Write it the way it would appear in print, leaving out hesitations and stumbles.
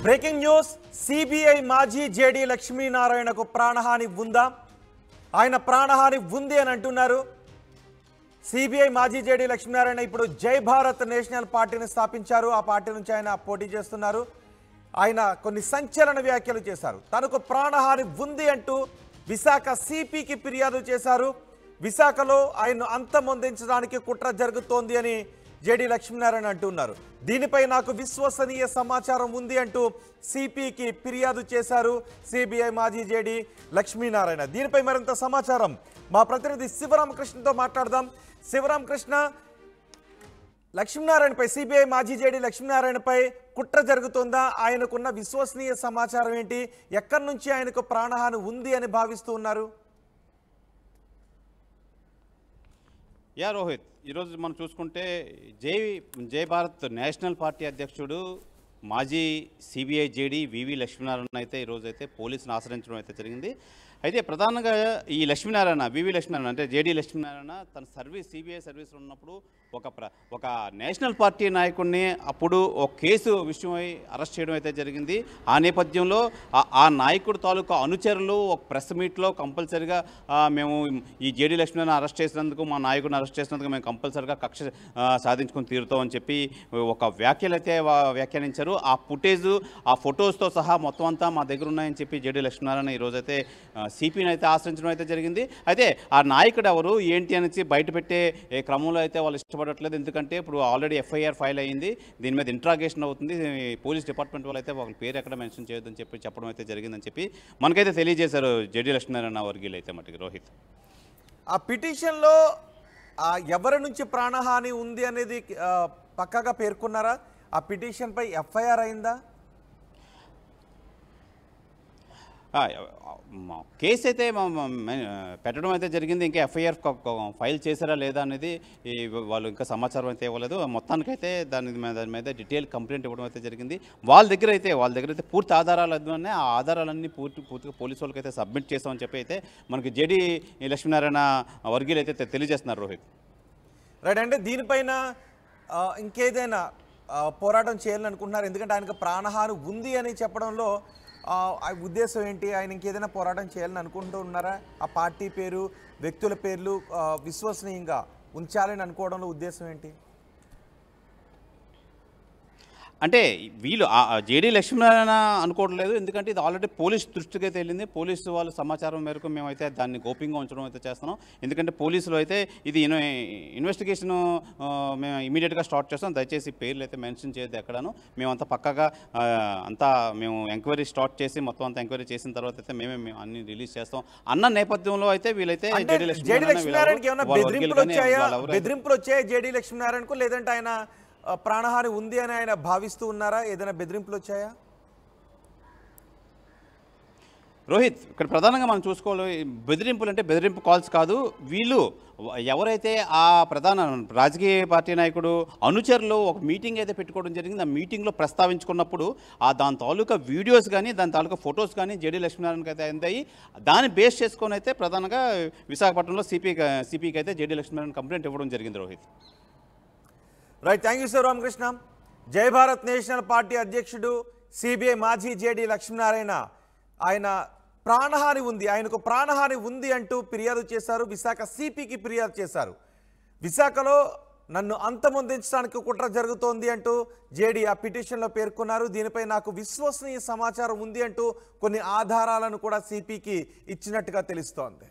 Breaking news CBI మాజీ JD లక్ష్మీనారాయణకు ప్రాణహాని ఉందా? ఆయన ప్రాణహాని ఉంది అని అంటున్నారు. సిబిఐ మాజీ జేడీ లక్ష్మీనారాయణ ఇప్పుడు జై భారత్ నేషనల్ పార్టీని స్థాపించారు. ఆ పార్టీ నుంచి ఆయన పోటీ చేస్తున్నారు. ఆయన కొన్ని సంచలన వ్యాఖ్యలు చేశారు. తనకు ప్రాణహాని ఉంది అంటూ విశాఖ సిపికి ఫిర్యాదు చేశారు. విశాఖలో ఆయన్ను అంతమొందించడానికి కుట్ర జరుగుతోంది అని జేడీ లక్ష్మీనారాయణ అంటున్నారు. దీనిపై నాకు విశ్వసనీయ సమాచారం ఉంది అంటూ సిపికి ఫిర్యాదు చేశారు సిబిఐ మాజీ జేడీ లక్ష్మీనారాయణ. దీనిపై మరింత సమాచారం మా ప్రతినిధి శివరామకృష్ణతో మాట్లాడదాం. శివరామకృష్ణ, లక్ష్మీనారాయణపై సిబిఐ మాజీ జేడీ లక్ష్మీనారాయణపై కుట్ర జరుగుతుందా? ఆయనకున్న విశ్వసనీయ సమాచారం ఏంటి? ఎక్కడి నుంచి ఆయనకు ప్రాణహాని ఉంది అని భావిస్తూ ఉన్నారు? రోహిత్, ఈరోజు మనం చూసుకుంటే జై భారత్ నేషనల్ పార్టీ అధ్యక్షుడు మాజీ సిబిఐ జేడీ వివి లక్ష్మీనారాయణ అయితే ఈరోజు అయితే పోలీసును ఆశ్రయించడం అయితే జరిగింది. అయితే ప్రధానంగా ఈ వివి లక్ష్మీనారాయణ అంటే జేడీ లక్ష్మీనారాయణ తన సిబిఐ సర్వీస్లో ఉన్నప్పుడు ఒక నేషనల్ పార్టీ నాయకుడిని అప్పుడు ఒక కేసు విషయమై అరెస్ట్ చేయడం అయితే జరిగింది. ఆ నేపథ్యంలో ఆ నాయకుడు తాలూకా అనుచరులు ఒక ప్రెస్ మీట్లో కంపల్సరిగా మేము ఈ జేడీ లక్ష్మీనారాయణ అరెస్ట్ చేసినందుకు, మా నాయకుడిని అరెస్ట్ చేసినందుకు మేము కంపల్సరిగా కక్ష సాధించుకొని తీరుతామని చెప్పి ఒక వ్యాఖ్యలు అయితే వ్యాఖ్యానించారు. ఆ ఫుటేజ్, ఆ ఫొటోస్తో సహా మొత్తం అంతా మా దగ్గర ఉన్నాయని చెప్పి జేడీ లక్ష్మీనారాయణ ఈరోజైతే సిపిని అయితే ఆశ్రయించడం అయితే జరిగింది. అయితే ఆ నాయకుడు ఎవరు ఏంటి అనేసి బయటపెట్టే క్రమంలో అయితే వాళ్ళు ఇష్టపడట్లేదు. ఎందుకంటే ఇప్పుడు ఆల్రెడీ ఎఫ్ఐఆర్ ఫైల్ అయ్యింది, దీని మీద ఇంట్రాగేషన్ అవుతుంది. పోలీస్ డిపార్ట్మెంట్ వాళ్ళు అయితే వాళ్ళ పేరు ఎక్కడ మెన్షన్ చేయొద్దని చెప్పడం అయితే జరిగిందని చెప్పి మనకైతే తెలియజేశారు జేడీ లక్ష్మీనారాయణ వర్గీయులు అయితే మటుకు. రోహిత్, ఆ పిటిషన్లో ఎవరి నుంచి ప్రాణహాని ఉంది అనేది పక్కాగా పేర్కొన్నారా? ఆ పిటిషన్పై ఎఫ్ఐఆర్ అయిందా? కేసు అయితే పెట్టడం అయితే జరిగింది. ఇంకా ఎఫ్ఐఆర్ ఫైల్ చేశారా లేదా అనేది వాళ్ళు ఇంకా సమాచారం అయితే ఇవ్వలేదు. మొత్తానికైతే దాని మీద డీటెయిల్ కంప్లైంట్ ఇవ్వడం అయితే జరిగింది. వాళ్ళ దగ్గర అయితే పూర్తి ఆధారాలు ఉన్నాయి. ఆ ఆధారాలన్నీ పూర్తిగా పోలీసు వాళ్ళకి అయితే సబ్మిట్ చేస్తామని చెప్పి అయితే మనకి జేడీ లక్ష్మీనారాయణ వర్గీయులు అయితే తెలియజేస్తున్నారు. రోహిత్, రైట్. అంటే దీనిపైన ఇంకేదైనా పోరాటం చేయాలని అనుకుంటున్నారు? ఎందుకంటే ఆయనకు ప్రాణహాని ఉంది అని చెప్పడంలో ఉద్దేశం ఏంటి? ఆయన ఇంకేదైనా పోరాటం చేయాలని అనుకుంటూ ఉన్నారా? ఆ పార్టీ పేరు, వ్యక్తుల పేర్లు విశ్వసనీయంగా ఉంచాలని అనుకోవడంలో ఉద్దేశం ఏంటి? అంటే వీళ్ళు జేడీ లక్ష్మీనారాయణ అనుకోవట్లేదు. ఎందుకంటే ఇది ఆల్రెడీ పోలీస్ దృష్టికి అయితే వెళ్ళింది. పోలీసు వాళ్ళ సమాచారం మేరకు మేమైతే దాన్ని గోప్యంగా ఉంచడం అయితే చేస్తున్నాం. ఎందుకంటే పోలీసులు అయితే ఇది ఇన్వెస్టిగేషన్ మేము ఇమీడియట్గా స్టార్ట్ చేస్తాం, దయచేసి పేర్లు అయితే మెన్షన్ చేయొద్దు ఎక్కడాను. మేమంతా పక్కగా మేము ఎంక్వైరీ స్టార్ట్ చేసి మొత్తం అంతా ఎంక్వైరీ చేసిన తర్వాత అయితే మేము అన్ని రిలీజ్ చేస్తాం అన్న నేపథ్యంలో అయితే వీళ్ళైతే జేడీ లక్ష్మీనారాయణకి ఏమైనా బెదిరింపులు వచ్చాయా జేడీ లక్ష్మీనారాయణకు? లేదంటే ఆయన ప్రాణహాని ఉంది అని ఆయన భావిస్తూ ఉన్నారా? ఏదైనా బెదిరింపులు వచ్చాయా? రోహిత్, ఇక్కడ ప్రధానంగా మనం చూసుకోవాలి, బెదిరింపులు అంటే బెదిరింపు కాల్స్ కాదు. వీళ్ళు ఎవరైతే ఆ ప్రధాన రాజకీయ పార్టీ నాయకుడు అనుచరులు ఒక మీటింగ్ అయితే పెట్టుకోవడం జరిగింది. ఆ మీటింగ్లో ప్రస్తావించుకున్నప్పుడు దాని తాలూకా వీడియోస్ కానీ దాని తాలూకా ఫొటోస్ కానీ జేడీ లక్ష్మీనారాయణకి అయితే అందాయి. దాన్ని బేస్ చేసుకొని అయితే ప్రధానంగా విశాఖపట్నంలో సిపికి అయితే జేడీ లక్ష్మీనారాయణ కంప్లైంట్ ఇవ్వడం జరిగింది. Rohit, right. Thank you Sivaramakrishna. జై భారత్ నేషనల్ పార్టీ అధ్యక్షుడు సిబిఐ మాజీ జేడీ లక్ష్మీనారాయణ ఆయనకు ప్రాణహాని ఉంది అంటూ ఫిర్యాదు చేశారు. విశాఖ సిపికి ఫిర్యాదు చేశారు. విశాఖలో నన్ను అంతమొందించడానికి కుట్ర జరుగుతోంది అంటూ జేడీ ఆ పిటిషన్లో పేర్కొన్నారు. దీనిపై నాకు విశ్వసనీయ సమాచారం ఉంది అంటూ కొన్ని ఆధారాలను కూడా సిపికి ఇచ్చినట్టుగా తెలుస్తోంది.